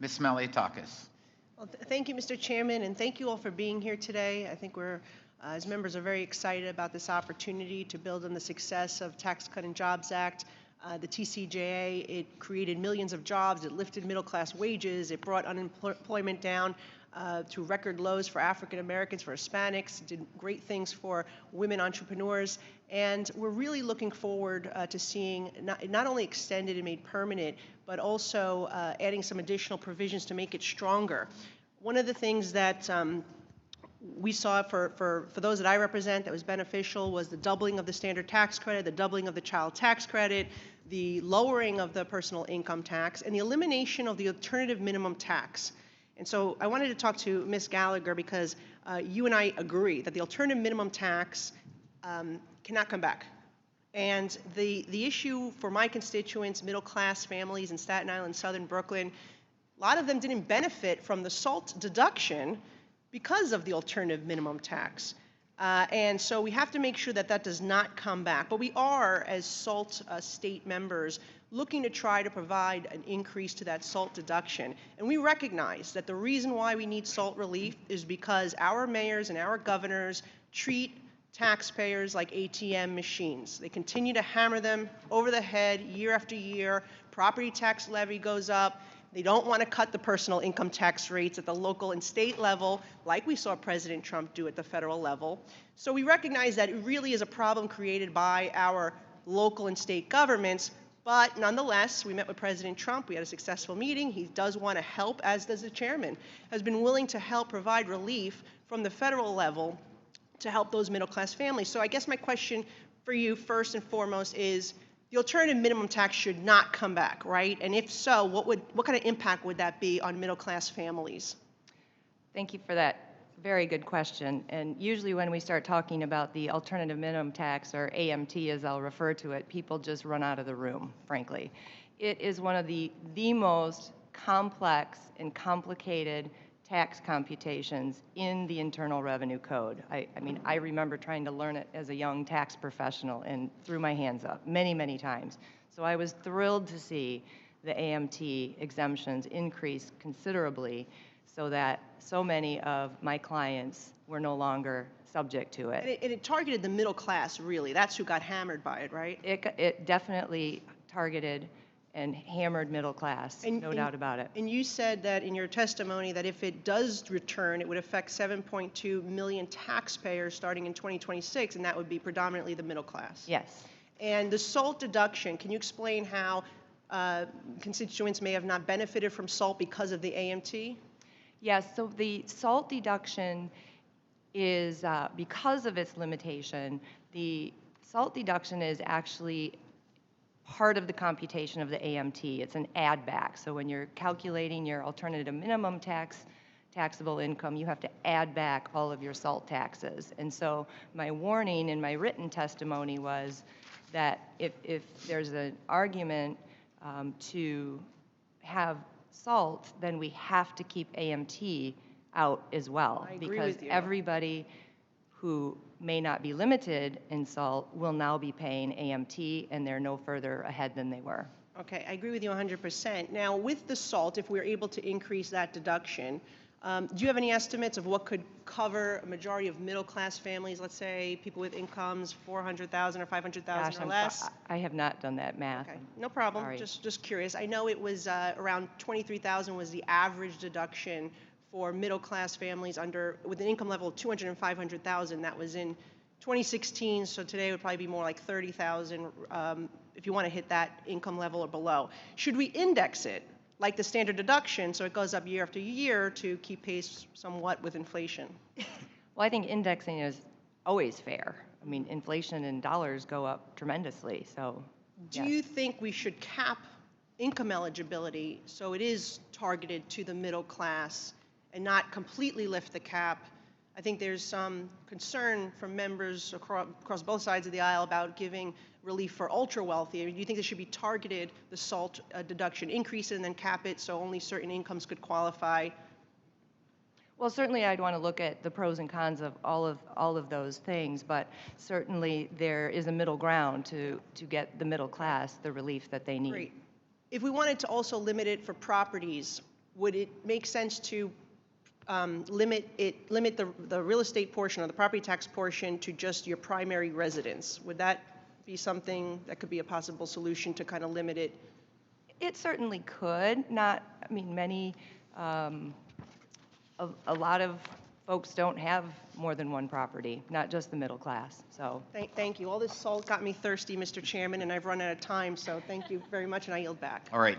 Ms. Malliotakis. Well, thank you, Mr. Chairman, and thank you all for being here today. I think we're, as members, are very excited about this opportunity to build on the success of Tax Cut and Jobs Act. The TCJA, it created millions of jobs, it lifted middle-class wages, it brought unemployment down to record lows for African Americans, for Hispanics, did great things for women entrepreneurs, and we're really looking forward to seeing not only extended and made permanent, but also adding some additional provisions to make it stronger. One of the things that we saw for those that I represent that was beneficial was the doubling of the standard tax credit, the doubling of the child tax credit, the lowering of the personal income tax, and the elimination of the alternative minimum tax. And so I wanted to talk to Ms. Gallagher because you and I agree that the alternative minimum tax cannot come back. And the issue for my constituents, middle class families in Staten Island, Southern Brooklyn, a lot of them didn't benefit from the SALT deduction because of the alternative minimum tax. And so we have to make sure that that does not come back. But we are, as SALT state members, looking to try to provide an increase to that SALT deduction. And we recognize that the reason why we need SALT relief is because our mayors and our governors treat taxpayers like ATM machines. They continue to hammer them over the head year after year. Property tax levy goes up. They don't want to cut the personal income tax rates at the local and state level, like we saw President Trump do at the federal level. So we recognize that it really is a problem created by our local and state governments, but nonetheless, we met with President Trump. We had a successful meeting. He does want to help, as does the chairman, has been willing to help provide relief from the federal level to help those middle-class families. So I guess my question for you, first and foremost, is the alternative minimum tax should not come back, right? And if so, what kind of impact would that be on middle-class families? Thank you for that very good question. And usually when we start talking about the alternative minimum tax, or AMT as I'll refer to it, people just run out of the room, frankly. It is one of the most complex and complicated tax computations in the Internal Revenue Code. I mean, I remember trying to learn it as a young tax professional and threw my hands up many, many times. So I was thrilled to see the AMT exemptions increase considerably so that so many of my clients were no longer subject to it. And it targeted the middle class, really. That's who got hammered by it, right? It definitely targeted and hammered middle class, no doubt about it. And you said that in your testimony that if it does return, it would affect 7.2 million taxpayers starting in 2026, and that would be predominantly the middle class. Yes. And the SALT deduction, can you explain how constituents may have not benefited from SALT because of the AMT? Yes, so the SALT deduction is, because of its limitation, the SALT deduction is actually part of the computation of the AMT. It's an add back. So when you're calculating your alternative minimum taxable income, you have to add back all of your SALT taxes. And so my warning in my written testimony was that if there's an argument to have SALT, then we have to keep AMT out as well. I agree because with you. Everybody who may not be limited in SALT will now be paying AMT, and they're no further ahead than they were. Okay, I agree with you 100%. Now, with the SALT, if we're able to increase that deduction, do you have any estimates of what could cover a majority of middle-class families, let's say people with incomes $400,000 or $500,000 or less? I have not done that math. Okay, no problem. Sorry. Just curious. I know it was around $23,000 was the average deduction for middle-class families with an income level of $200,000 and $500,000. That was in 2016. So today it would probably be more like $30,000 if you want to hit that income level or below. Should we index it like the standard deduction so it goes up year after year to keep pace somewhat with inflation? Well, I think indexing is always fair. I mean, inflation in dollars go up tremendously. So, do you think we should cap income eligibility so it is targeted to the middle class and not completely lift the cap? I think there's some concern from members across both sides of the aisle about giving relief for ultra wealthy. Do you think this should be targeted, the SALT deduction, increase it and then cap it so only certain incomes could qualify? Well, certainly I'd want to look at the pros and cons of all of those things, but certainly there is a middle ground to get the middle class the relief that they need. Great. If we wanted to also limit it for properties, would it make sense to limit the real estate portion or the property tax portion to just your primary residence? Would that be something that could be a possible solution to kind of limit it? It certainly could. Not, I mean, many, a lot of folks don't have more than one property, not just the middle class, so. Thank you. All this salt got me thirsty, Mr. Chairman, and I've run out of time, so thank you very much, and I yield back. All right.